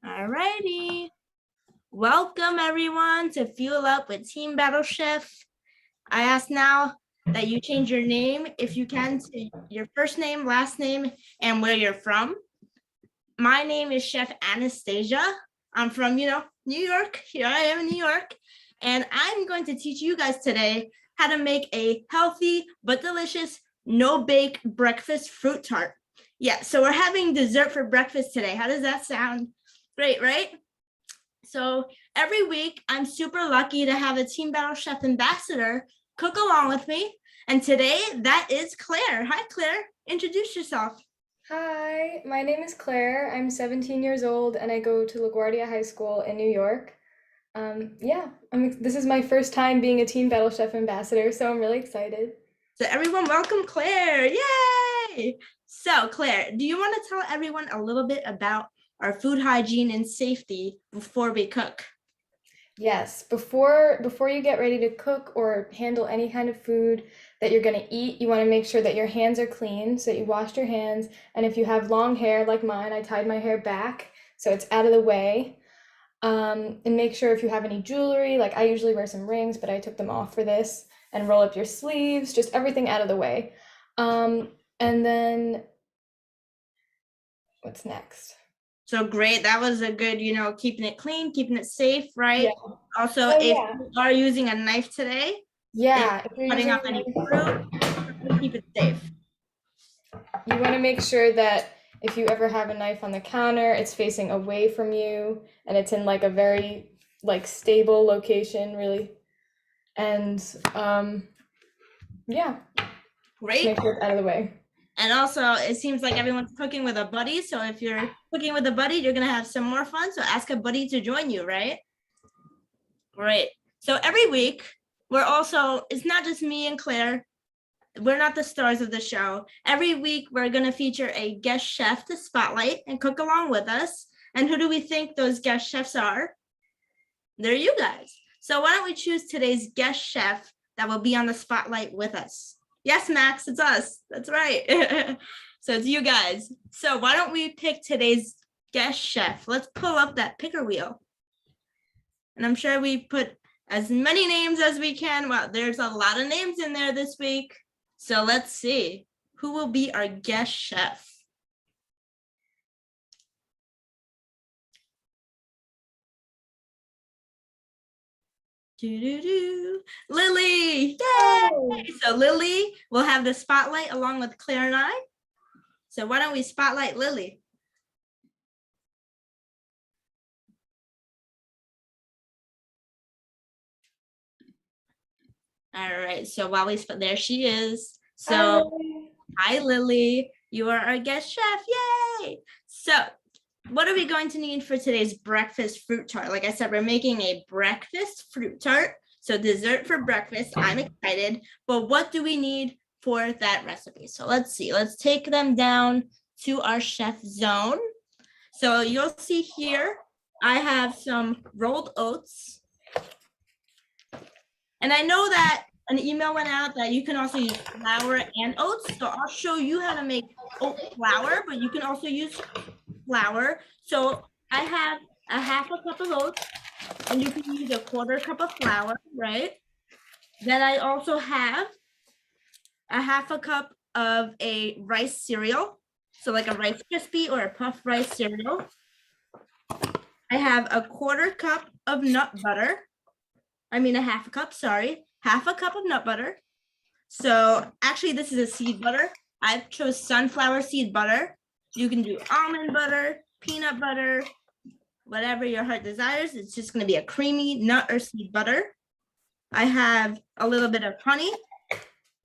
All righty. Welcome everyone to Fuel Up with Team Battle Chef. I ask now that you change your name, if you can, to your first name, last name, and where you're from. My name is Chef Anastasia. I'm from, New York. Here I am in New York. And I'm going to teach you guys today how to make a healthy but delicious no-bake breakfast fruit tart. Yeah, so we're having dessert for breakfast today. How does that sound? Great, right? So every week, I'm super lucky to have a Team Battle Chef ambassador cook along with me. And today, that is Claire. Hi, Claire. Introduce yourself. Hi, my name is Claire. I'm 17 years old and I go to LaGuardia High School in New York. This is my first time being a Team Battle Chef ambassador, so I'm really excited. So everyone, welcome Claire. Yay! So Claire, do you want to tell everyone a little bit about our food hygiene and safety before we cook? Yes, before you get ready to cook or handle any kind of food that you're going to eat, you want to make sure that your hands are clean, so you washed your hands, and if you have long hair like mine, I tied my hair back so it's out of the way. And make sure if you have any jewelry, like I usually wear some rings, but I took them off for this, and roll up your sleeves, just everything out of the way. And then what's next? So great. That was a good, keeping it clean, keeping it safe, right? Yeah. Also, Oh if yeah. you are using a knife today, Yeah, if you're cutting using up any fruit, keep it safe. you want to make sure that if you ever have a knife on the counter, it's facing away from you and it's in like a very like stable location, really. And yeah, just Great. make sure it's out of the way. And also, it seems like everyone's cooking with a buddy. So if you're cooking with a buddy, you're going to have some more fun. So ask a buddy to join you, right? Great. So every week, it's not just me and Claire. We're not the stars of the show. Every week, we're going to feature a guest chef to spotlight and cook along with us. And who do we think those guest chefs are? They're you guys. So why don't we choose today's guest chef that will be on the spotlight with us? Yes, Max, it's us. That's right. So it's you guys. So why don't we pick today's guest chef? Let's pull up that picker wheel. And I'm sure we put as many names as we can. Well, there's a lot of names in there this week. So let's see who will be our guest chef. Lily. Yay! Oh. So Lily will have the spotlight along with Claire and I. So why don't we spotlight Lily? All right, so while there she is. So hi, Lily. You are our guest chef. Yay! So what are we going to need for today's breakfast fruit tart? Like I said, we're making a breakfast fruit tart. So dessert for breakfast. I'm excited. But what do we need for that recipe? So let's see. Let's take them down to our chef zone. So you'll see here, I have some rolled oats. And I know that an email went out that you can also use flour and oats. So I'll show you how to make oat flour, but you can also use flour. So I have a half a cup of oats, and you can use a quarter cup of flour, right? Then I also have a half a cup of a rice cereal. So like a Rice Krispie or a puff rice cereal. I have a quarter cup of nut butter. I mean a half a cup, sorry. Half a cup of nut butter. So actually this is a seed butter. I've chose sunflower seed butter. You can do almond butter, peanut butter, whatever your heart desires. It's just going to be a creamy nut or seed butter. I have a little bit of honey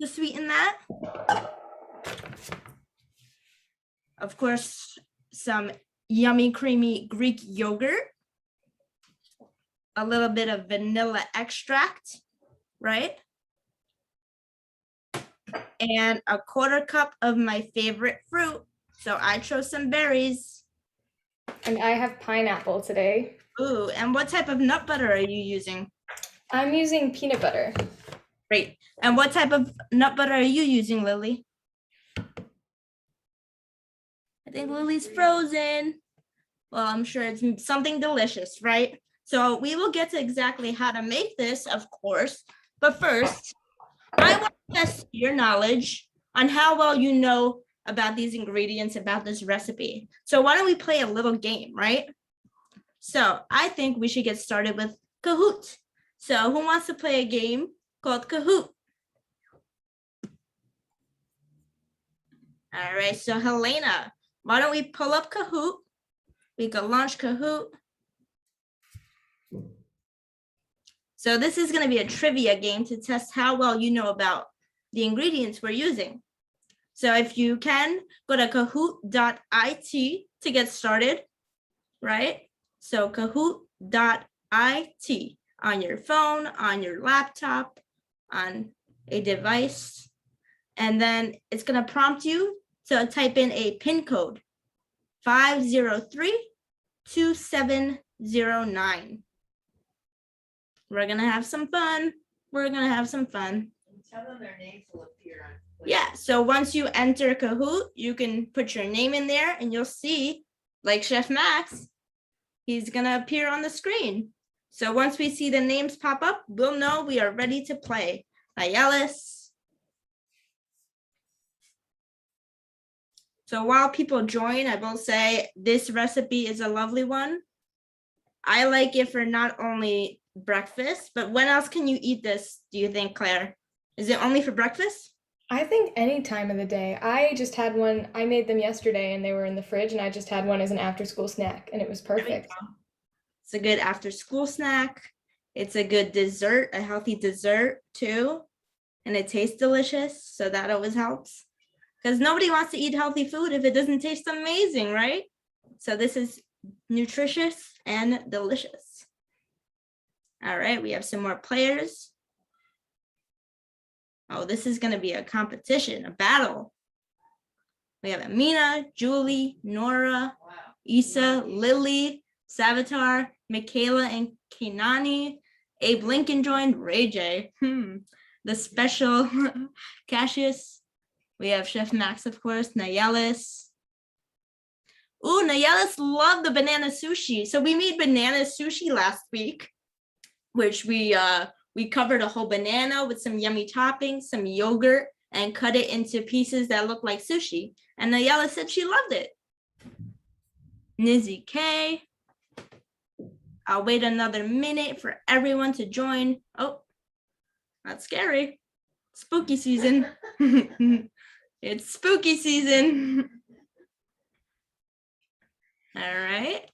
to sweeten that. Of course, some yummy, creamy Greek yogurt. A little bit of vanilla extract, right? And a quarter cup of my favorite fruit. So I chose some berries. And I have pineapple today. Ooh, and what type of nut butter are you using? I'm using peanut butter. Great. And what type of nut butter are you using, Lily? I think Lily's frozen. Well, I'm sure it's something delicious, right? So we will get to exactly how to make this, of course. But first, I want to test your knowledge on how well you know about these ingredients, about this recipe. So why don't we play a little game, right? So I think we should get started with Kahoot. So who wants to play a game called Kahoot? All right, so Helena, why don't we pull up Kahoot? We can launch Kahoot. So this is going to be a trivia game to test how well you know about the ingredients we're using. So if you can, go to kahoot.it to get started, right? So kahoot.it on your phone, on your laptop, on a device. And then it's going to prompt you to type in a PIN code, 5032709. We're going to have some fun. We're going to have some fun. Tell them their names will appear on. Yeah, so once you enter Kahoot, you can put your name in there and you'll see, like Chef Max, he's gonna appear on the screen. So once we see the names pop up, we'll know we are ready to play. Nayelis. So while people join, I will say this recipe is a lovely one. I like it for not only breakfast, but when else can you eat this, do you think, Claire? Is it only for breakfast? I think any time of the day. I just had one, I made them yesterday and they were in the fridge, and I just had one as an after school snack and it was perfect. It's a good after school snack. It's a good dessert, a healthy dessert too. And it tastes delicious. So that always helps. Because nobody wants to eat healthy food if it doesn't taste amazing, right? So this is nutritious and delicious. All right, we have some more players. Oh, this is going to be a competition, a battle. We have Amina, Julie, Nora, Issa, Lily, Savitar, Michaela, and Kanani. Abe Lincoln joined, Ray J. The special Cassius. We have Chef Max, of course, Nayelis. Ooh, Nayelis loved the banana sushi. So we made banana sushi last week, which we covered a whole banana with some yummy toppings, some yogurt, and cut it into pieces that look like sushi. And Nayela said she loved it. Nizzy K. I'll wait another minute for everyone to join. Oh, that's scary. Spooky season. It's spooky season. All right.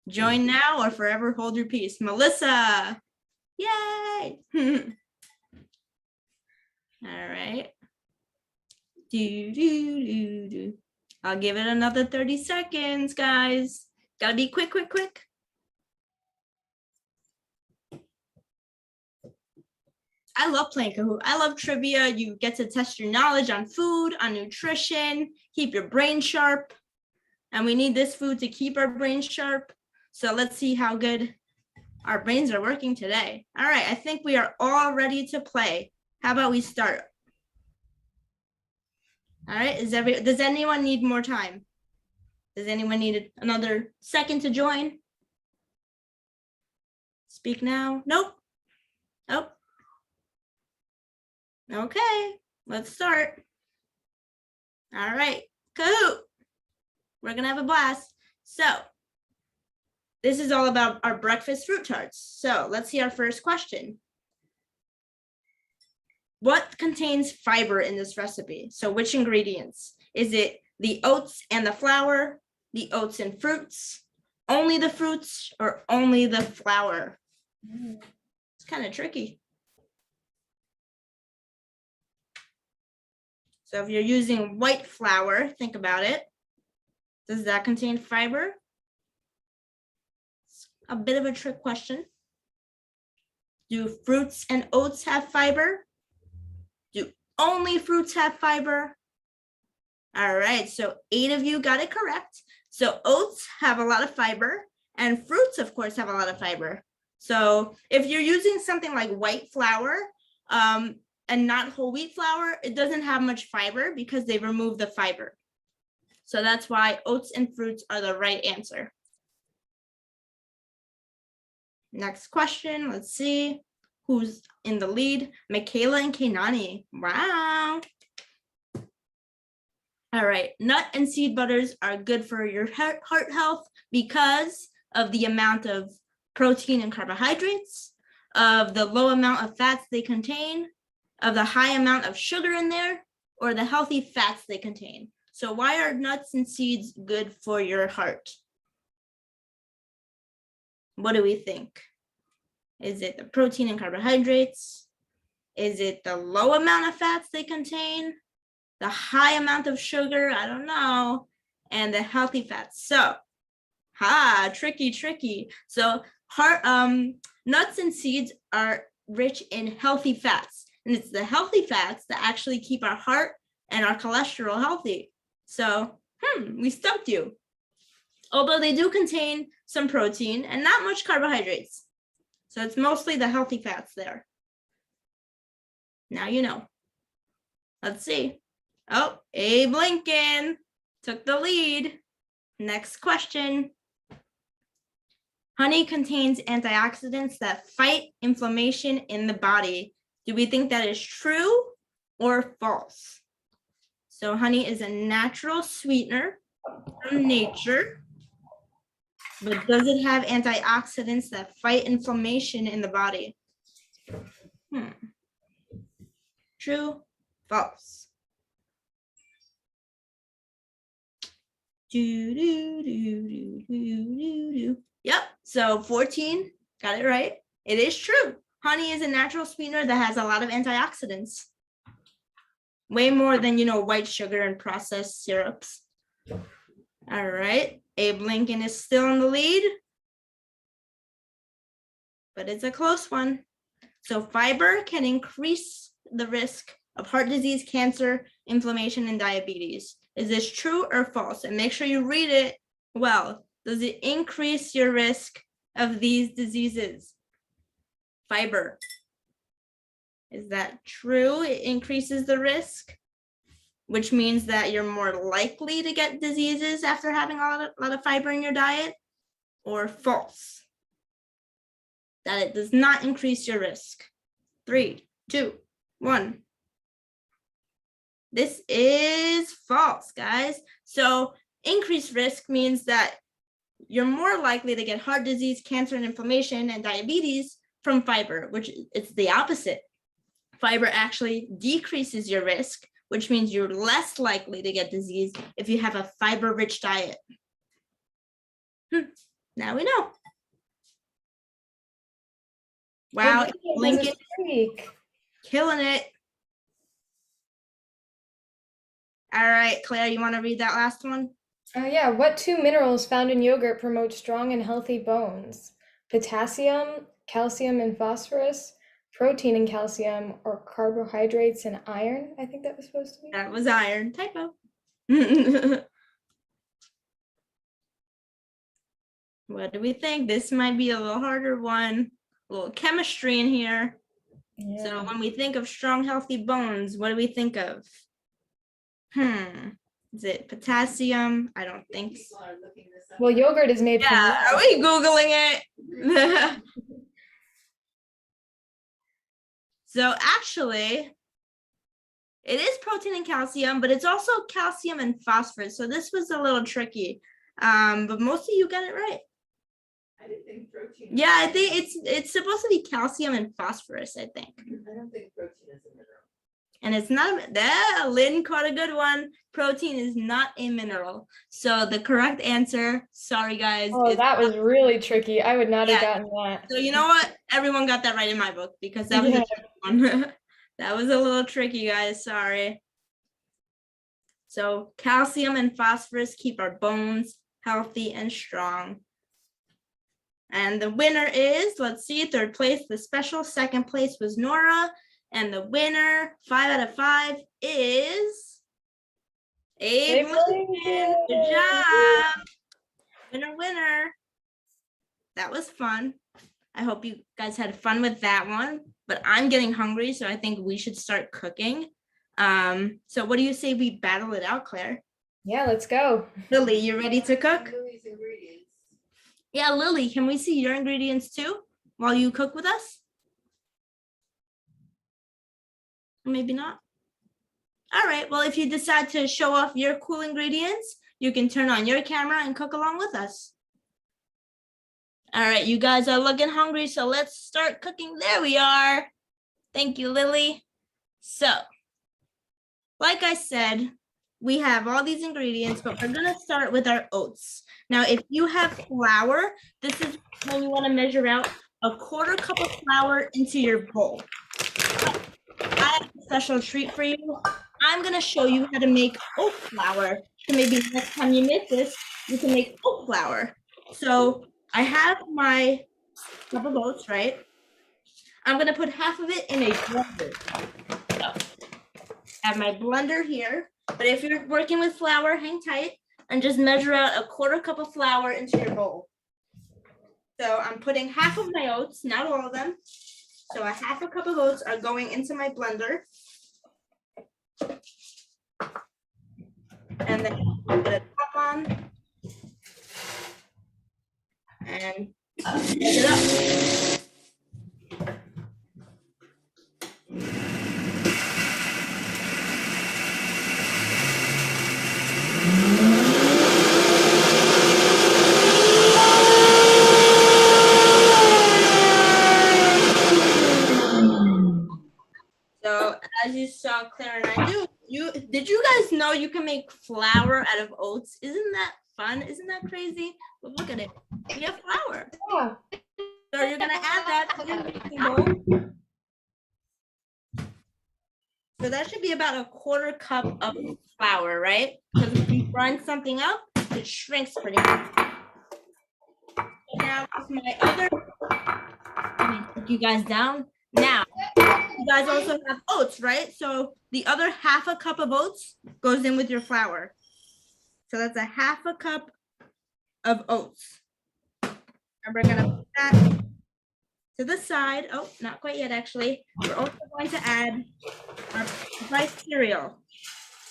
Join now or forever hold your peace. Melissa. Yay. All right. I'll give it another 30 seconds, guys. Gotta be quick, quick, quick. I love playing Kahoot. I love trivia. You get to test your knowledge on food, on nutrition, keep your brain sharp. And we need this food to keep our brains sharp. So let's see how good our brains are working today. All right, I think we are all ready to play. How about we start? All right, does anyone need more time? Does anyone need another second to join? Speak now. Nope. Nope. Okay, let's start. All right, Kahoot. We're gonna have a blast. So this is all about our breakfast fruit tarts. So let's see our first question. What contains fiber in this recipe? So which ingredients? Is it the oats and the flour, the oats and fruits, only the fruits, or only the flour? It's kind of tricky. So if you're using white flour, think about it. Does that contain fiber? It's a bit of a trick question. Do fruits and oats have fiber? Do only fruits have fiber? All right, so 8 of you got it correct. So oats have a lot of fiber, and fruits, of course, have a lot of fiber. So if you're using something like white flour and not whole wheat flour, it doesn't have much fiber because they remove the fiber. So that's why oats and fruits are the right answer. Next question, let's see who's in the lead. Michaela and Kainani. Wow. All right, nut and seed butters are good for your heart health because of the amount of protein and carbohydrates, of the low amount of fats they contain, of the high amount of sugar in there, or the healthy fats they contain. So why are nuts and seeds good for your heart? What do we think? Is it the protein and carbohydrates? Is it the low amount of fats they contain? The high amount of sugar, I don't know, and the healthy fats. So, tricky. So, nuts and seeds are rich in healthy fats, and it's the healthy fats that actually keep our heart and our cholesterol healthy. So, we stumped you. Although they do contain some protein and not much carbohydrates. So it's mostly the healthy fats there. Now you know. Let's see. Oh, Abe Lincoln took the lead. Next question. Honey contains antioxidants that fight inflammation in the body. Do we think that is true or false? So honey is a natural sweetener from nature, but does it have antioxidants that fight inflammation in the body? True, false. Yep, so 14, got it right. It is true. Honey is a natural sweetener that has a lot of antioxidants. Way more than, white sugar and processed syrups. All right, Abe Lincoln is still in the lead, but it's a close one. So fiber can increase the risk of heart disease, cancer, inflammation, and diabetes. Is this true or false? And make sure you read it well. Does it increase your risk of these diseases? Fiber. Is that true? It increases the risk, which means that you're more likely to get diseases after having a lot of fiber in your diet, or false? That it does not increase your risk. 3, 2, 1. This is false, guys. So increased risk means that you're more likely to get heart disease, cancer, and inflammation, and diabetes from fiber, which it's the opposite. Fiber actually decreases your risk, which means you're less likely to get disease if you have a fiber-rich diet. Now we know. Wow, Lincoln killing it. All right, Claire, you want to read that last one? Yeah, what 2 minerals found in yogurt promote strong and healthy bones? Potassium, calcium, and phosphorus, protein and calcium, or carbohydrates and iron? I think that was supposed to be. That was iron. Typo. What do we think? This might be a little harder one. A little chemistry in here. Yeah. So when we think of strong, healthy bones, what do we think of? Is it potassium? I don't think so. Well, yogurt is made from milk. Are we Googling it? So actually, it is protein and calcium, but it's also calcium and phosphorus. So this was a little tricky. But most of you got it right. I didn't think protein. Yeah, I think it's supposed to be calcium and phosphorus, I think. I don't think protein is a mineral. And it's not, Lynn caught a good one. Protein is not a mineral. So the correct answer, sorry guys. Oh, that was really tricky. I would not have gotten that. So you know what? Everyone got that right in my book because that was a tricky one. That was a little tricky, guys. Sorry. So calcium and phosphorus keep our bones healthy and strong. And the winner is, let's see, 3rd place, the special. 2nd place was Nora. And the winner, 5 out of 5, is Abe Lincoln. Good job. Winner. That was fun. I hope you guys had fun with that one. But I'm getting hungry, so I think we should start cooking. So what do you say we battle it out, Claire? Yeah, let's go. Lily, you ready to cook? Lily's ingredients. Yeah, Lily, can we see your ingredients too while you cook with us? Maybe not. All right, well, if you decide to show off your cool ingredients, you can turn on your camera and cook along with us. All right, you guys are looking hungry, so let's start cooking. There we are. Thank you, Lily. So, like I said, we have all these ingredients, but we're gonna start with our oats. Now, if you have flour, this is when you wanna measure out a 1/4 cup of flour into your bowl. But I have a special treat for you. I'm gonna show you how to make oat flour. So maybe next time you make this, you can make oat flour. So I have my cup of oats, right? I'm gonna put half of it in a blender. So, I have my blender here, but if you're working with flour, hang tight and just measure out a 1/4 cup of flour into your bowl. So I'm putting half of my oats, not all of them. So a 1/2 cup of oats are going into my blender. And then put a top on and mix it up. So as you saw Claire and I do, did you guys know you can make flour out of oats? Isn't that fun? Isn't that crazy? But look at it. We have flour. Yeah. So you're gonna add that to your mixing bowl. So that should be about a 1/4 cup of flour, right? Because when you grind something up, it shrinks pretty much. So now with my other, let me put you guys down. Now, you guys also have oats, right? So the other 1/2 cup of oats goes in with your flour. So that's a 1/2 cup of oats. And we're gonna put that to the side. Oh, not quite yet, actually. We're also going to add our rice cereal.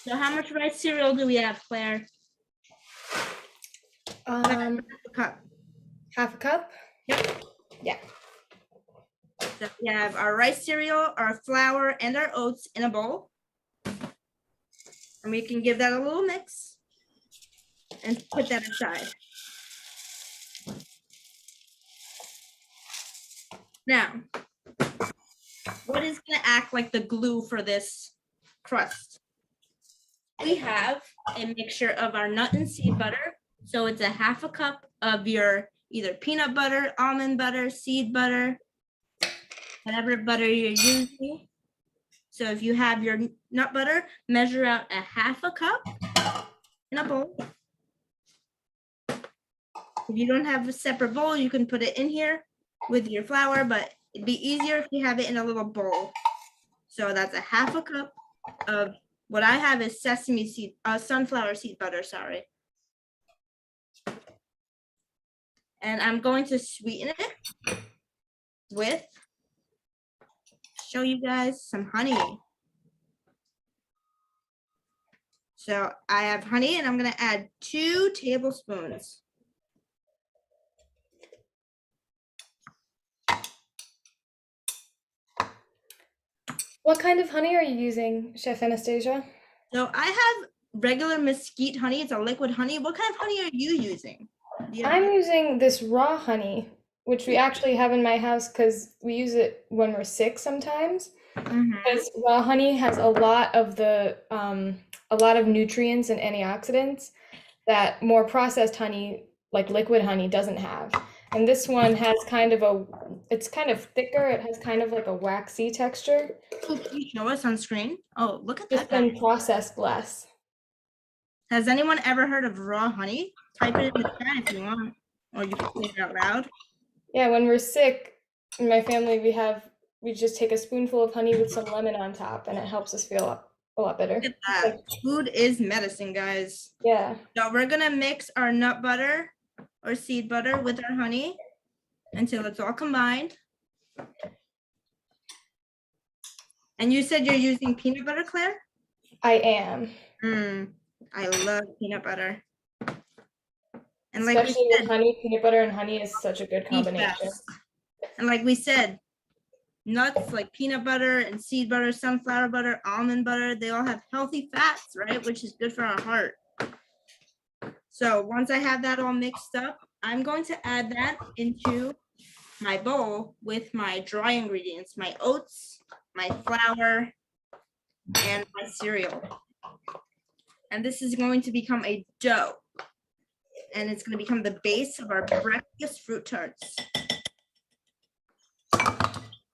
So how much rice cereal do we have, Claire? Um, A cup. 1/2 cup. Yep. Yeah. So we have our rice cereal, our flour, and our oats in a bowl. And we can give that a little mix and put that aside. Now, what is going to act like the glue for this crust? We have a mixture of our nut and seed butter. So it's a 1/2 cup of your either peanut butter, almond butter, seed butter, whatever butter you're using. So if you have your nut butter, measure out a 1/2 cup in a bowl. If you don't have a separate bowl, you can put it in here with your flour, but it'd be easier if you have it in a little bowl. So that's a 1/2 cup of what I have is sesame seed, sunflower seed butter, sorry. And I'm going to sweeten it with, show you guys some honey. So I have honey and I'm gonna add 2 tablespoons. What kind of honey are you using, Chef Anastasia? So I have regular mesquite honey. It's a liquid honey. What kind of honey are you using? I'm using this raw honey, which we actually have in my house because we use it when we're sick sometimes. Because raw honey has a lot of nutrients and antioxidants that more processed honey, like liquid honey, doesn't have. And this one has it's kind of thicker. It has kind of like a waxy texture. Oh, can you show us on screen? Oh, look at Just that. been processed less. Has anyone ever heard of raw honey? Type it in the chat if you want, or you can say it out loud. Yeah, when we're sick, in my family, we just take a spoonful of honey with some lemon on top, and it helps us feel a lot better. Look at that. Food is medicine, guys. Yeah. So we're gonna mix our nut butter or seed butter with our honey until it's all combined. And you said you're using peanut butter, Claire? I am. I love peanut butter. And like we Especially said, with honey, peanut butter and honey is such a good the combination. best. And like we said, nuts like peanut butter and seed butter, sunflower butter, almond butter, they all have healthy fats, right? Which is good for our heart. So once I have that all mixed up, I'm going to add that into my bowl with my dry ingredients, my oats, my flour, and my cereal. And this is going to become a dough. And it's going to become the base of our breakfast fruit tarts.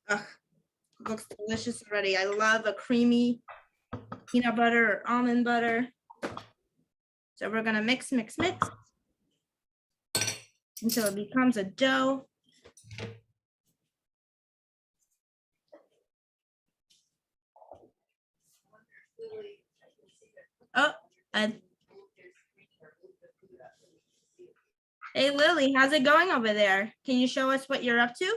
Ugh, looks delicious already. I love a creamy peanut butter or almond butter. So we're going to mix until it becomes a dough. Oh, hey Lily, how's it going over there? Can you show us what you're up to?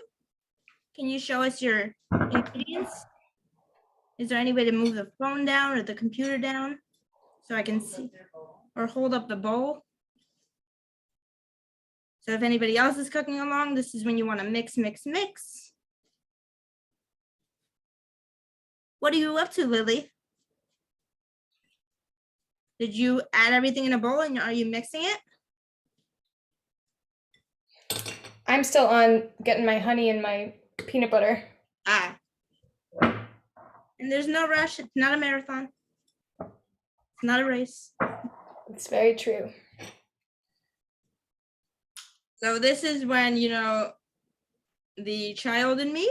Can you show us your ingredients? Is there any way to move the phone down or the computer down so I can see, or hold up the bowl? So if anybody else is cooking along, this is when you want to mix. What are you up to, Lily? Did you add everything in a bowl and are you mixing it? I'm still on getting my honey and my peanut butter. Ah. And there's no rush. It's not a marathon. It's not a race. It's very true. So this is when, you know, the child in me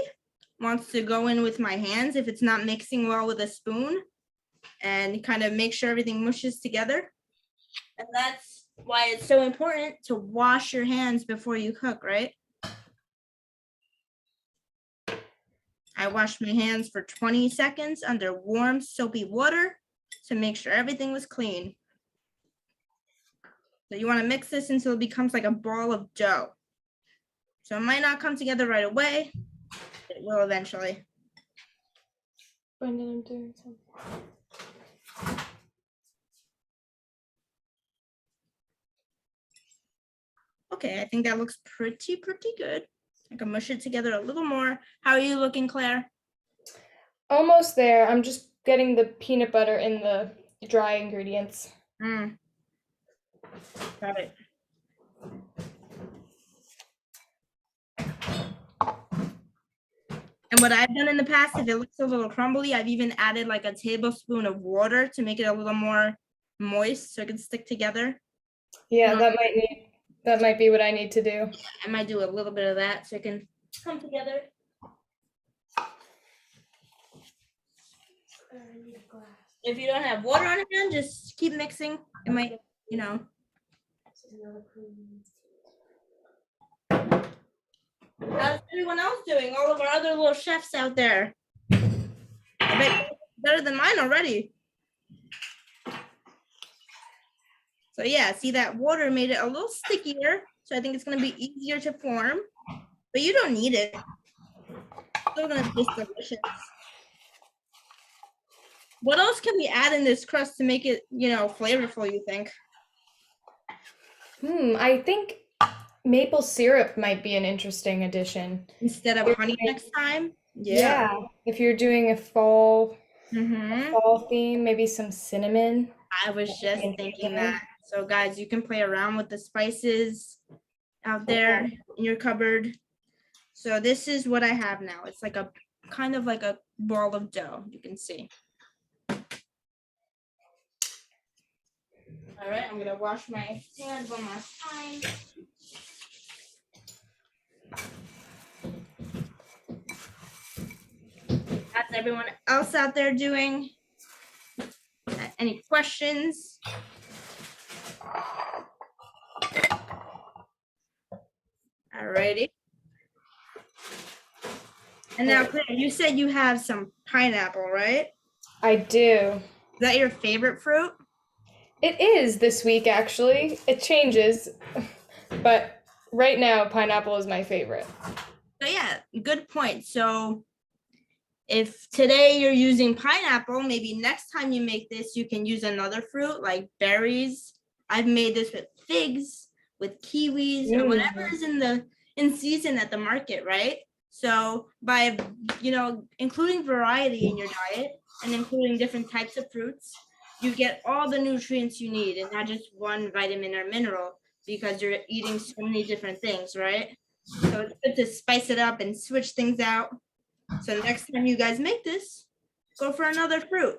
wants to go in with my hands if it's not mixing well with a spoon and kind of make sure everything mushes together. And that's why it's so important to wash your hands before you cook, right? I washed my hands for 20 seconds under warm soapy water to make sure everything was clean. So you want to mix this until it becomes like a ball of dough. So it might not come together right away. It will eventually. Brendan, I'm doing something. Okay, I think that looks pretty good. I can mush it together a little more. How are you looking, Claire? Almost there. I'm just getting the peanut butter in the dry ingredients. Got it. And what I've done in the past, if it looks a little crumbly, I've even added like a tablespoon of water to make it a little more moist so it can stick together. Yeah, that might be what I need to do. I might do a little bit of that so it can come together. If you don't have water on hand, just keep mixing. It might, you know. How's everyone else doing? All of our other little chefs out there. I bet better than mine already. So yeah, see that water made it a little stickier. So I think it's gonna be easier to form, but you don't need it. It's still gonna taste delicious. What else can we add in this crust to make it, you know, flavorful, you think? I think maple syrup might be an interesting addition. Instead of honey next time? Yeah. If you're doing a fall Mm-hmm. theme, maybe some cinnamon. I was just thinking that. So guys, you can play around with the spices out there in your cupboard. So this is what I have now. It's like a kind of like a ball of dough, you can see. All right, I'm gonna wash my hands one last time. How's everyone else out there doing? Any questions? All righty. And now, Claire, you said you have some pineapple, right? I do. Is that your favorite fruit? It is this week, actually. It changes, but right now, pineapple is my favorite. So yeah, good point. So if today you're using pineapple, maybe next time you make this, you can use another fruit like berries. I've made this with figs, with kiwis, or whatever is in season at the market, right? So by including variety in your diet and including different types of fruits, you get all the nutrients you need and not just one vitamin or mineral because you're eating so many different things, right? So it's good to spice it up and switch things out. So next time you guys make this, go for another fruit.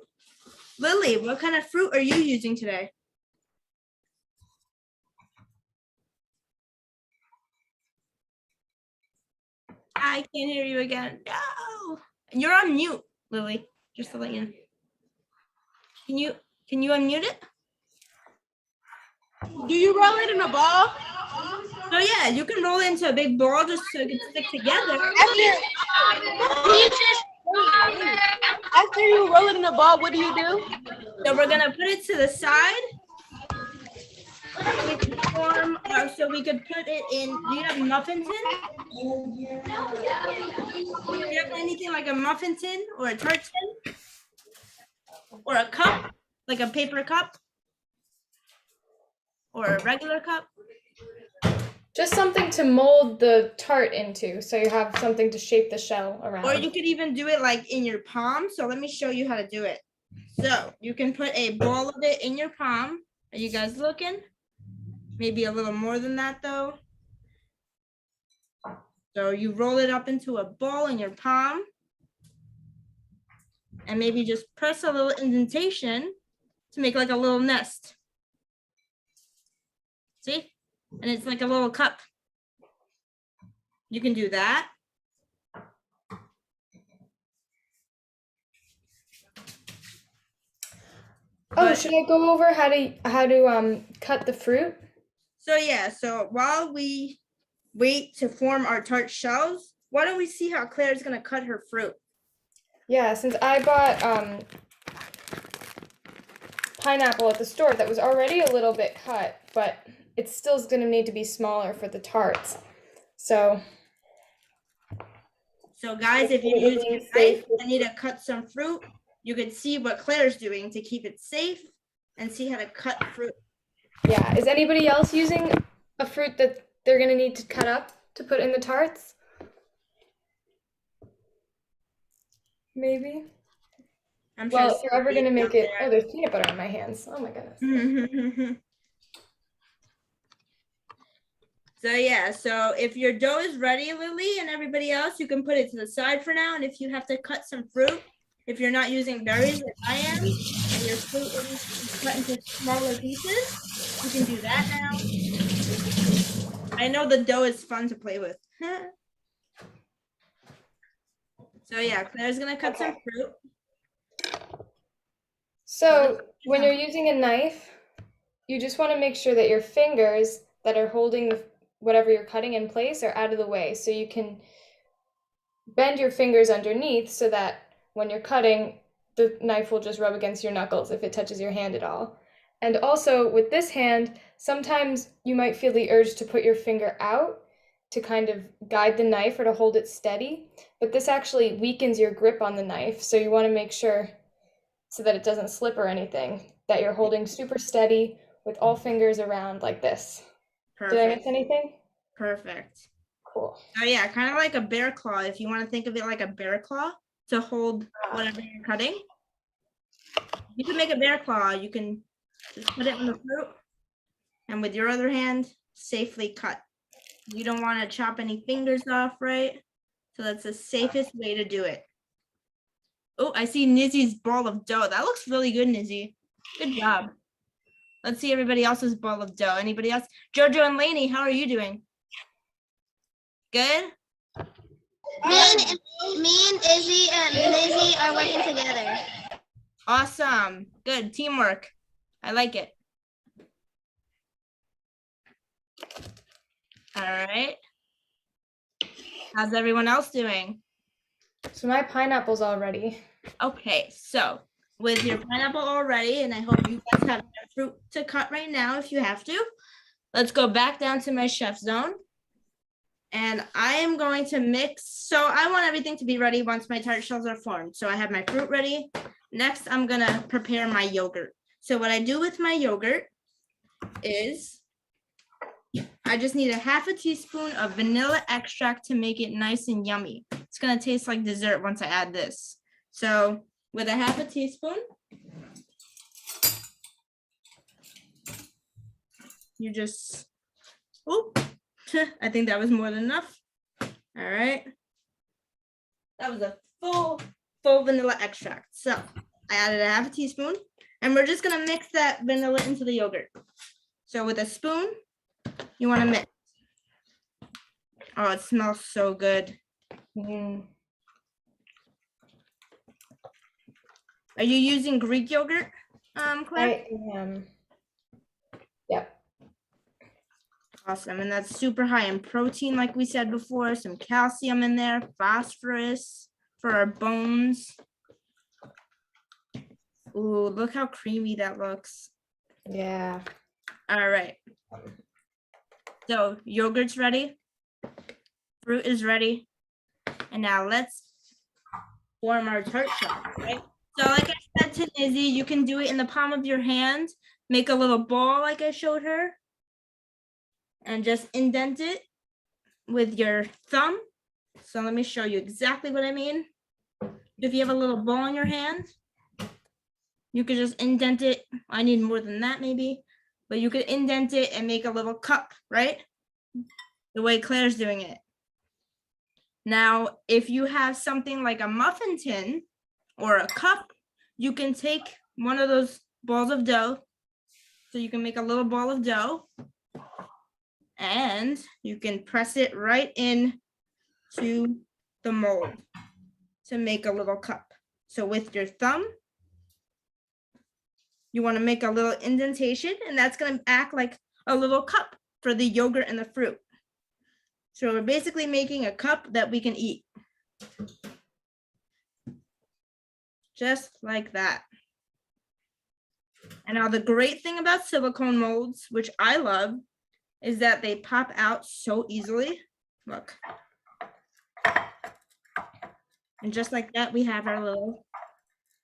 Lily, what kind of fruit are you using today? I can't hear you again. No. You're on mute, Lily, just to let you know. Can you unmute it? Do you roll it in a ball? So yeah, you can roll it into a big ball just so it can stick together. After you roll it in a ball, what do you do? So we're gonna put it to the side. So we could put it in. Do you have a muffin tin? Do you have anything like a muffin tin or a tart tin? Or a cup, like a paper cup? Or a regular cup? Just something to mold the tart into, so you have something to shape the shell around. Or you could even do it like in your palm. So let me show you how to do it. So you can put a ball of it in your palm. Are you guys looking? Maybe a little more than that though. So you roll it up into a ball in your palm. And maybe just press a little indentation to make like a little nest. See? And it's like a little cup. You can do that. Oh, should I go over how to cut the fruit? So yeah, so while we wait to form our tart shells, why don't we see how Claire's gonna cut her fruit? Yeah, since I bought pineapple at the store that was already a little bit cut, but it still is going to need to be smaller for the tarts. So guys, if you're using a knife and need to cut some fruit, you could see what Claire's doing to keep it safe and see how to cut fruit. Yeah, is anybody else using a fruit that they're going to need to cut up to put in the tarts? Maybe. I'm sure. Well, if you're ever going to make it, oh, there's peanut butter on my hands. Oh my goodness. So yeah, so if your dough is ready, Lily, and everybody else, you can put it to the side for now. And if you have to cut some fruit, if you're not using berries like I am, and your fruit is cut into smaller pieces, you can do that now. I know the dough is fun to play with. So yeah, Claire's gonna cut some fruit. So when you're using a knife, you just want to make sure that your fingers that are holding whatever you're cutting in place are out of the way. So you can bend your fingers underneath so that when you're cutting, the knife will just rub against your knuckles if it touches your hand at all. And also with this hand, sometimes you might feel the urge to put your finger out to kind of guide the knife or to hold it steady, but this actually weakens your grip on the knife. So you want to make sure so that it doesn't slip or anything, that you're holding super steady with all fingers around like this. Perfect. Did I miss anything? Perfect. Cool. Oh yeah, kind of like a bear claw. If you want to think of it like a bear claw to hold whatever you're cutting. You can make a bear claw. You can just put it on the fruit and with your other hand, safely cut. You don't want to chop any fingers off, right? So that's the safest way to do it. Oh, I see Nizzy's ball of dough. That looks really good, Nizzy. Good job. Let's see everybody else's ball of dough. Anybody else? Jojo and Lainey, how are you doing? Good? Me and Izzy and Lizzie are working together. Awesome. Good. Teamwork. I like it. All right. How's everyone else doing? So my pineapple's all ready. Okay, so with your pineapple all ready, and I hope you guys have your fruit to cut right now if you have to. Let's go back down to my chef zone. And I am going to mix. So I want everything to be ready once my tart shells are formed. So I have my fruit ready. Next, I'm gonna prepare my yogurt. So what I do with my yogurt is I just need a half a teaspoon of vanilla extract to make it nice and yummy. It's gonna taste like dessert once I add this. So with a half a teaspoon, you just, oh, I think that was more than enough. All right. That was a full vanilla extract. So I added a half a teaspoon and we're just gonna mix that vanilla into the yogurt. So with a spoon, you wanna mix. Oh, it smells so good. Mm. Are you using Greek yogurt, Claire? I am. Yep. Awesome, and that's super high in protein, like we said before, some calcium in there, phosphorus for our bones. Ooh, look how creamy that looks. Yeah. All right. So yogurt's ready. Fruit is ready. And now let's form our tart shell, right? So like I said to Izzy, you can do it in the palm of your hand. Make a little ball like I showed her. And just indent it with your thumb. So let me show you exactly what I mean. If you have a little ball in your hand, you could just indent it. I need more than that maybe, but you could indent it and make a little cup, right? The way Claire's doing it. Now, if you have something like a muffin tin or a cup, you can take one of those balls of dough. So you can make a little ball of dough and you can press it right in to the mold to make a little cup. So with your thumb, you want to make a little indentation and that's going to act like a little cup for the yogurt and the fruit. So we're basically making a cup that we can eat. Just like that. And now the great thing about silicone molds, which I love, is that they pop out so easily. Look. And just like that, we have our little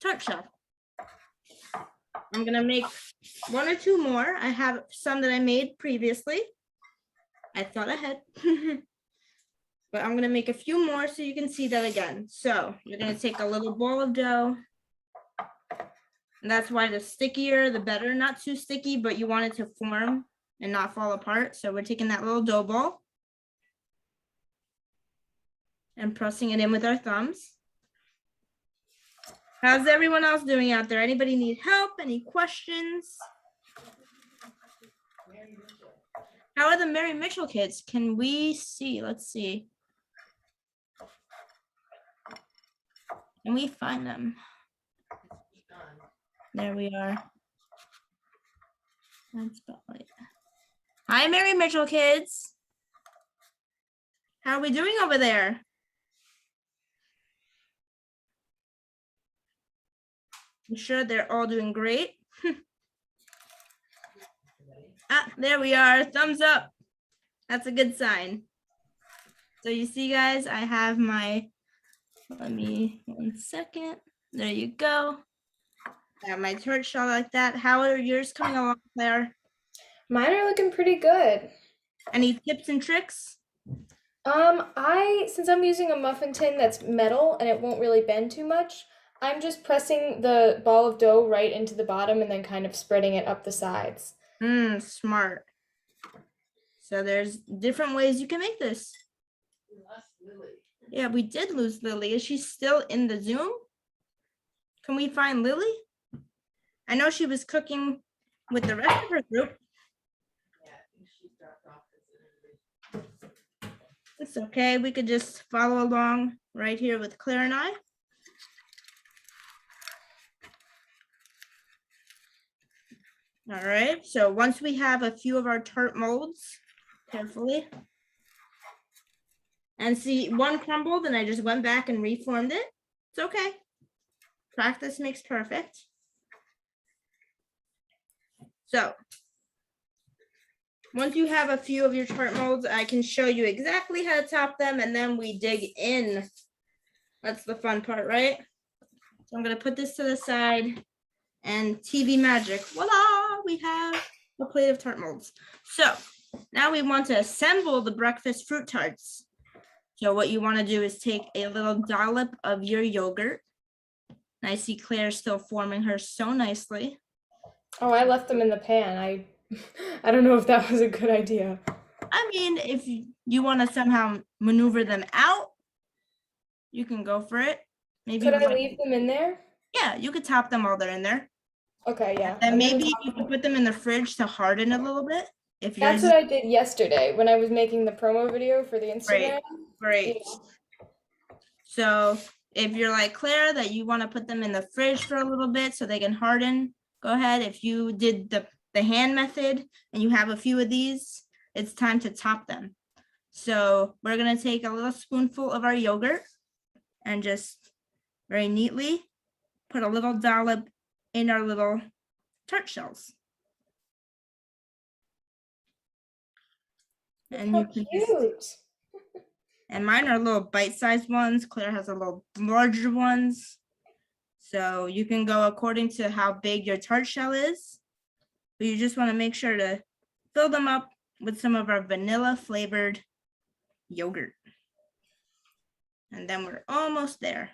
tart shell. I'm gonna make one or two more. I have some that I made previously. I thought ahead. But I'm gonna make a few more so you can see that again. So you're gonna take a little ball of dough. And that's why the stickier, the better. Not too sticky, but you want it to form and not fall apart. So we're taking that little dough ball and pressing it in with our thumbs. How's everyone else doing out there? Anybody need help? Any questions? How are the Mary Mitchell kids? Can we see? Let's see. Can we find them? There we are. That's spotlight. Hi, Mary Mitchell kids. How are we doing over there? I'm sure they're all doing great. There we are. Thumbs up. That's a good sign. So you see, guys, I have my, let me, 1 second. There you go. I have my tart shell like that. How are yours coming along, Claire? Mine are looking pretty good. Any tips and tricks? Since I'm using a muffin tin that's metal and it won't really bend too much, I'm just pressing the ball of dough right into the bottom and then kind of spreading it up the sides. Smart. So there's different ways you can make this. Yeah, we did lose Lily. Is she still in the Zoom? Can we find Lily? I know she was cooking with the rest of her group. Yeah, I think she dropped off. It's okay. We could just follow along right here with Claire and I. All right. So once we have a few of our tart molds, carefully. And see, one crumbled and I just went back and reformed it. It's okay. Practice makes perfect. So once you have a few of your tart molds, I can show you exactly how to top them, and then we dig in. That's the fun part, right? So I'm gonna put this to the side, and TV magic, voila, we have a plate of tart molds. So now we want to assemble the breakfast fruit tarts. So what you want to do is take a little dollop of your yogurt. And I see Claire still forming hers so nicely. Oh, I left them in the pan. I don't know if that was a good idea. I mean, if you want to somehow maneuver them out, you can go for it. Maybe Could I like- leave them in there? yeah, you could top them while they're in there. Okay, yeah. And I'm gonna maybe top you them. could put them in the fridge to harden a little bit. If you're That's what I did yesterday when I was making the promo video for the Instagram. great. Yeah. So if you're like Claire that you want to put them in the fridge for a little bit so they can harden, go ahead. If you did the hand method and you have a few of these, it's time to top them. So we're gonna take a little spoonful of our yogurt and just very neatly put a little dollop in our little tart shells. And How you can cute. and mine are little bite-sized ones. Claire has a little larger ones. So you can go according to how big your tart shell is. But you just want to make sure to fill them up with some of our vanilla flavored yogurt. And then we're almost there.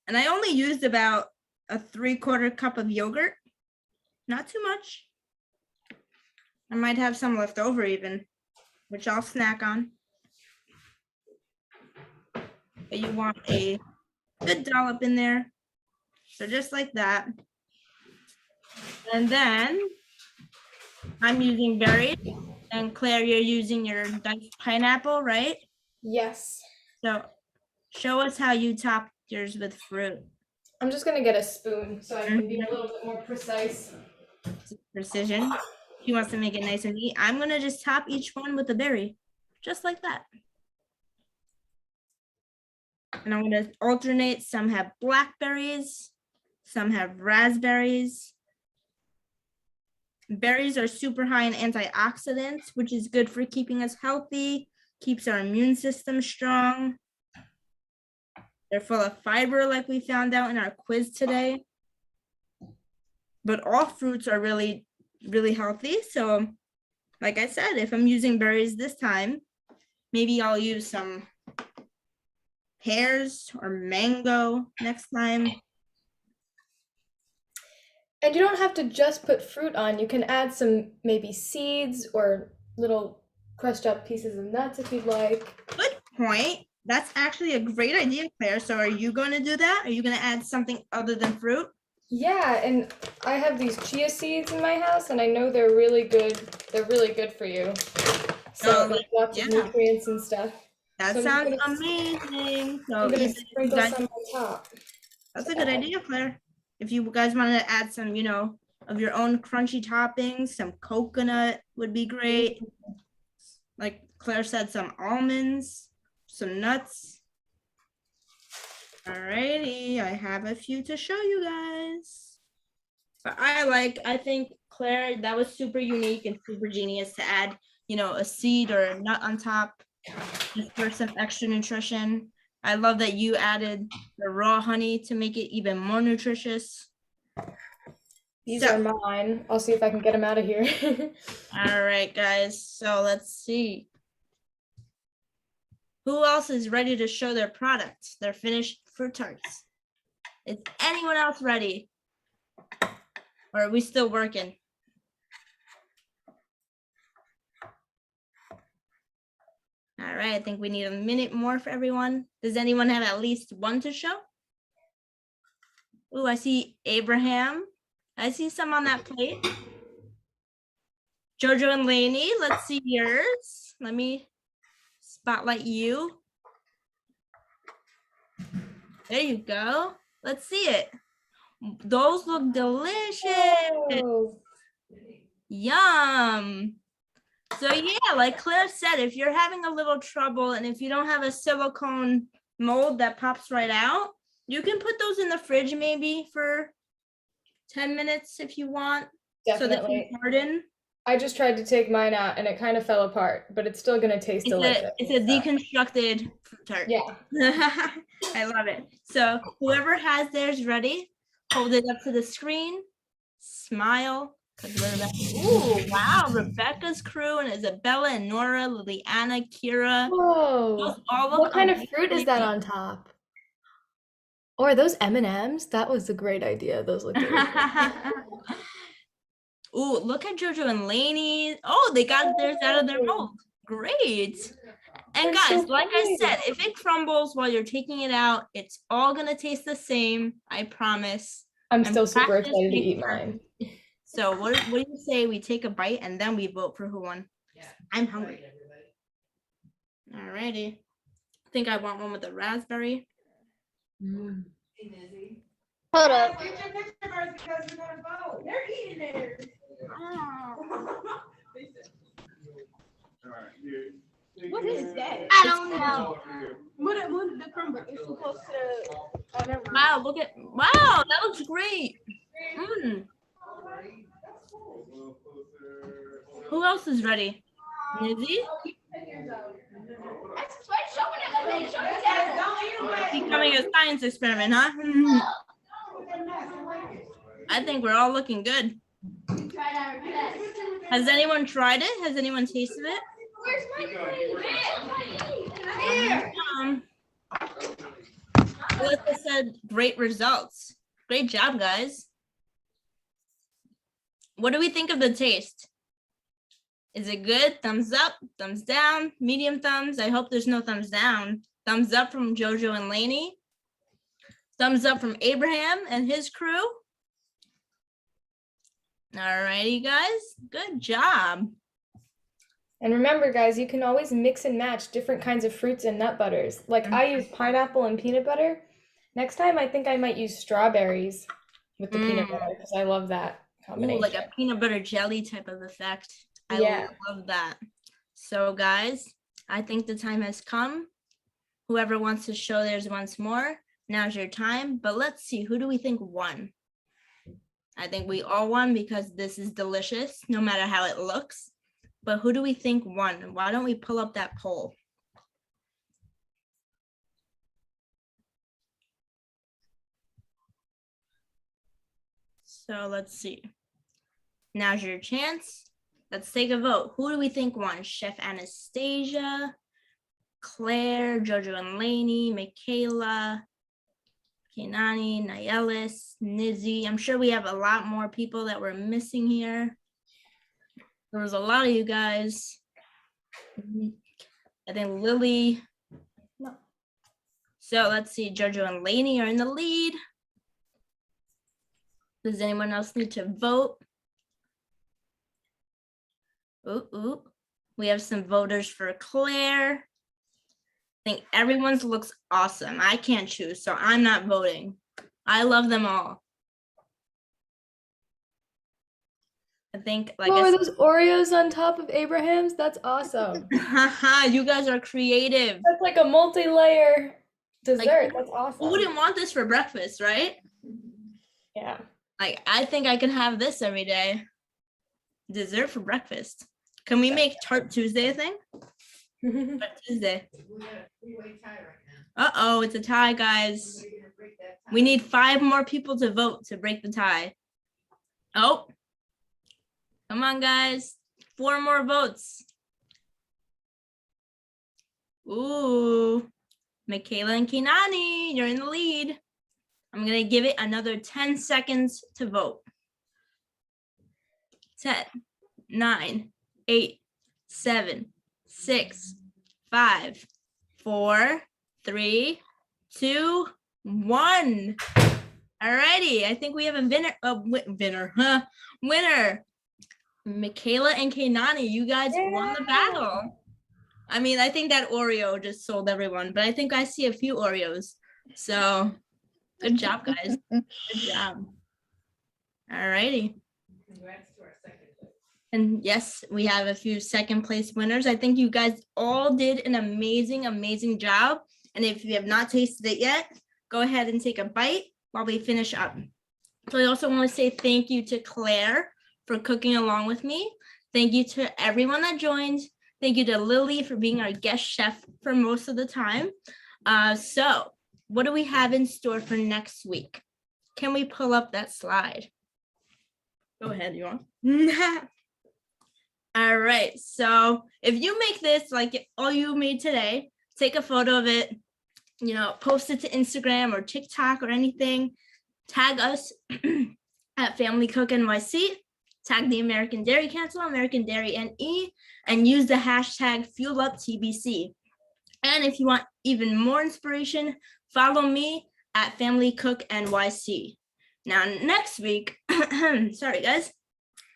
And I only used about a 3/4 cup of yogurt, not too much. I might have some left over even, which I'll snack on. But you want a good dollop in there. So just like that. And then I'm using berries, and Claire, you're using your diced pineapple, right? Yes. So show us how you top yours with fruit. I'm just gonna get a spoon so I can be a little bit more precise. Precision. She wants to make it nice and neat. I'm gonna just top each one with a berry, just like that. And I'm gonna alternate. Some have blackberries, some have raspberries. Berries are super high in antioxidants, which is good for keeping us healthy, keeps our immune system strong. They're full of fiber, like we found out in our quiz today. But all fruits are really, really healthy. So, like I said, if I'm using berries this time, maybe I'll use some pears or mango next time. And you don't have to just put fruit on. You can add some maybe seeds or little crushed up pieces of nuts if you'd like. Good point. That's actually a great idea, Claire. So are you going to do that? Are you going to add something other than fruit? Yeah, and I have these chia seeds in my house, and I know they're really good. They're really good for you. So like lots of yeah. nutrients and stuff. That So sounds amazing. So I'm gonna either you sprinkle guys- some on top. that's a good idea, Claire. If you guys want to add some, you know, of your own crunchy toppings, some coconut would be great. Like Claire said, some almonds, some nuts. Alrighty, I have a few to show you guys. But I think Claire, that was super unique and super genius to add, you know, a seed or a nut on top just for some extra nutrition. I love that you added the raw honey to make it even more nutritious. These So- are mine. I'll see if I can get them out of here. All right, guys. So let's see. Who else is ready to show their product, their finished fruit tarts? Is anyone else ready? Or are we still working? All right, I think we need a minute more for everyone. Does anyone have at least one to show? Oh, I see Abraham. I see some on that plate. Jojo and Lainey, let's see yours. Let me spotlight you. There you go. Let's see it. Those look delicious. Oh, Yum. So yeah, like Claire said, if you're having a little trouble and if you don't have a silicone mold that pops right out, you can put those in the fridge maybe for 10 minutes if you want. So that Definitely. they harden. I just tried to take mine out and it kind of fell apart, but it's still gonna taste delicious. It's a deconstructed fruit tart. Yeah. I love it. So whoever has theirs ready, hold it up to the screen, smile. Ooh, wow, Rebecca's crew and Isabella and Nora, Liliana, Kira. Whoa. Those all look What kind of fruit is that amazing. on top? Or are those M&Ms? That was a great idea. Those look delicious. Ooh, look at Jojo and Lainey. Oh, they got theirs out of their mold. Great. And They're guys, so like I pretty. said, if it crumbles while you're taking it out, it's all gonna taste the same. I promise. I'm still super practice excited to makes eat perfect. mine. So what do you say we take a bite and then we vote for who won? Yeah. I'm hungry. Alrighty. I think I want one with the raspberry. Mm. Hey, Nizzy. Hold up. Get your picture first because we're gonna vote. They're eating theirs. What is that? I don't know. What the crumble? It's supposed to. Oh, never mind. Wow, look at wow, that looks great. Mm. Who else is ready? Nizzy? Becoming a science experiment, huh? I think we're all looking good. Has anyone tried it? Has anyone tasted it? Melissa said great results. Great job, guys. What do we think of the taste? Is it good? Thumbs up, thumbs down, medium thumbs. I hope there's no thumbs down. Thumbs up from Jojo and Lainey. Thumbs up from Abraham and his crew. All righty, guys. Good job. And remember, guys, you can always mix and match different kinds of fruits and nut butters. Like I use pineapple and peanut butter. Next time, I think I might use strawberries with the peanut butter because I love that Ooh, combination. like a peanut butter jelly type of effect. I Yeah. love that. So, guys, I think the time has come. Whoever wants to show theirs once more, now's your time. But let's see, who do we think won? I think we all won because this is delicious, no matter how it looks. But who do we think won? Why don't we pull up that poll? So let's see. Now's your chance. Let's take a vote. Who do we think won? Chef Anastasia, Claire, Jojo and Lainey, Michaela, Kenani, Nayelis, Nizzy. I'm sure we have a lot more people that we're missing here. There was a lot of you guys. I think Lily. No. So let's see, Jojo and Lainey are in the lead. Does anyone else need to vote? Ooh. We have some voters for Claire. I think everyone's looks awesome. I can't choose, so I'm not voting. I love them all. I think like Oh, are those Oreos on top of Abraham's? That's awesome. you guys are creative. That's like a multi-layer dessert. Like, That's awesome. Who wouldn't want this for breakfast, right? Yeah. Like, I think I can have this every day. Dessert for breakfast. Can we make Tart Tuesday a thing? Tart Tuesday. We got a three-way tie right now. Uh-oh, it's a tie, guys. We're gonna break that tie. We need 5 more people to vote to break the tie. Oh. Come on, guys. 4 more votes. Ooh. Michaela and Kinani, you're in the lead. I'm going to give it another 10 seconds to vote. 10, 9, 8, 7, 6, 5, 4, 3, 2, 1. Alrighty, I think we have a winner. Michaela and Kainani, you guys won the battle. I mean, I think that Oreo just sold everyone, but I think I see a few Oreos. So good job, guys. Good job. Alrighty. Congrats to our second place. And yes, we have a few second place winners. I think you guys all did an amazing, amazing job. And if you have not tasted it yet, go ahead and take a bite while we finish up. So I also want to say thank you to Claire for cooking along with me. Thank you to everyone that joined. Thank you to Lily for being our guest chef for most of the time. So what do we have in store for next week? Can we pull up that slide? Go ahead, you want? All right, so if you make this like all you made today, take a photo of it, post it to Instagram or TikTok or anything, tag us at Family Cook NYC, tag the American Dairy Council, American Dairy NE, and use the hashtag FuelUpTBC. And if you want even more inspiration, follow me at Family Cook NYC. Now, next week, sorry guys,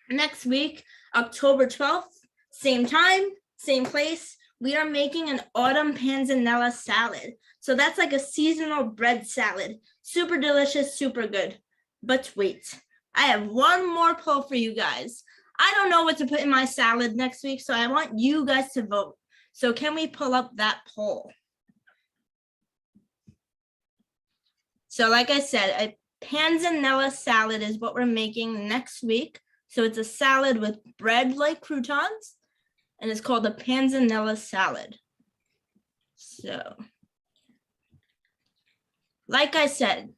next week, October 12th, same time, same place, we are making an autumn panzanella salad. So that's like a seasonal bread salad. Super delicious, super good. But wait, I have one more poll for you guys. I don't know what to put in my salad next week, so I want you guys to vote. So can we pull up that poll? So like I said, a panzanella salad is what we're making next week. So it's a salad with bread like croutons, and it's called a panzanella salad. So, like I said,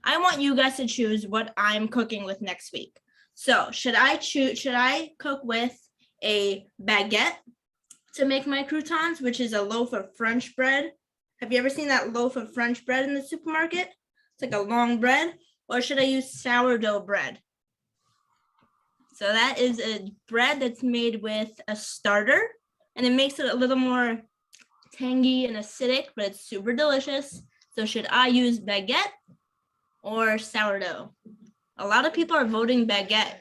I want you guys to choose what I'm cooking with next week. So should I cook with a baguette to make my croutons, which is a loaf of French bread? Have you ever seen that loaf of French bread in the supermarket? It's like a long bread. Or should I use sourdough bread? So that is a bread that's made with a starter, and it makes it a little more tangy and acidic, but it's super delicious. So should I use baguette or sourdough? A lot of people are voting baguette.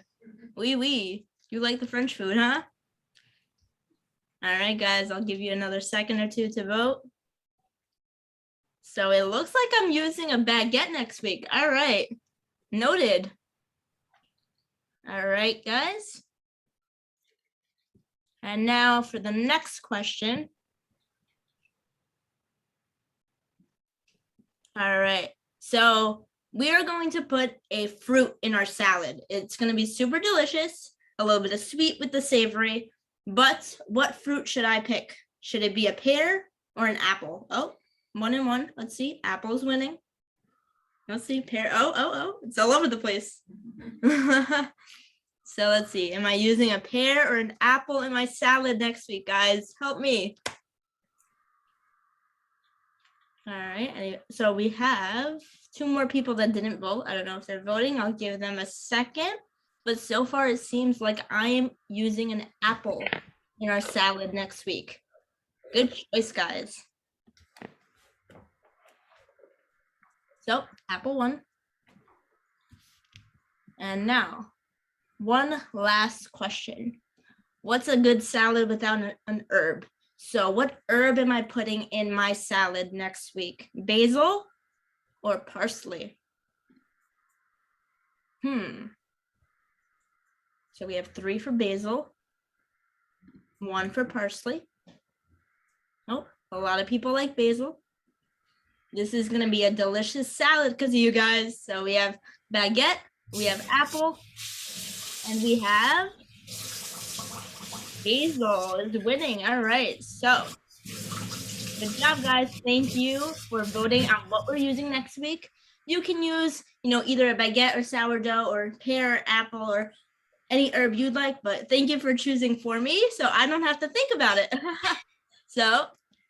Oui. You like the French food, huh? All right, guys, I'll give you another second or two to vote. So it looks like I'm using a baguette next week. All right, noted. All right, guys. And now for the next question. All right, so we are going to put a fruit in our salad. It's going to be super delicious, a little bit of sweet with the savory, but what fruit should I pick? Should it be a pear or an apple? Oh, 1 and 1. Let's see. Apple's winning. Let's see. Pear. Oh. It's all over the place. So let's see. Am I using a pear or an apple in my salad next week, guys? Help me. All right. So we have 2 more people that didn't vote. I don't know if they're voting. I'll give them a second. But so far, it seems like I am using an apple in our salad next week. Good choice, guys. So, apple 1. And now, one last question. What's a good salad without an herb? So what herb am I putting in my salad next week? Basil or parsley? So we have 3 for basil, 1 for parsley. Oh, a lot of people like basil. This is going to be a delicious salad because of you guys. So we have baguette, we have apple, and we have basil is winning. All right. So good job, guys. Thank you for voting on what we're using next week. You can use, either a baguette or sourdough or pear or apple or any herb you'd like, but thank you for choosing for me so I don't have to think about it. So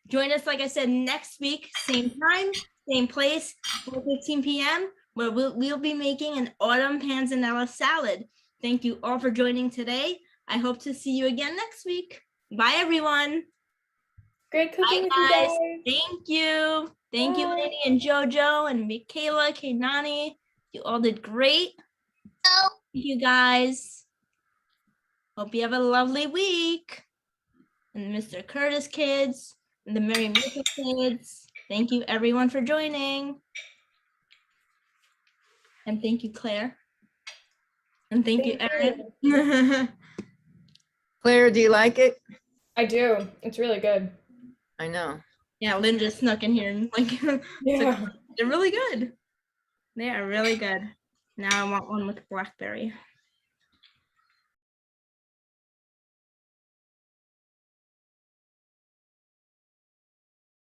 join us, like I said, next week, same time, same place, 4:15 p.m., where we'll be making an autumn panzanella salad. Thank you all for joining today. I hope to see you again next week. Bye, everyone. Great cooking with Bye, you guys. guys. Thank you. Thank you, Bye. Lady and Jojo and Michaela, Kainani. You all did great. Thank you, guys. Hope you have a lovely week. And Mr. Curtis kids and the Mary Mika kids. Thank you, everyone, for joining. And thank you, Claire. And thank you, Thank you. Erin. Claire, do you like it? I do. It's really good. I know. Yeah, Lynn just snuck in here and like Yeah. they're really good. They are really good. Now I want one with blackberry.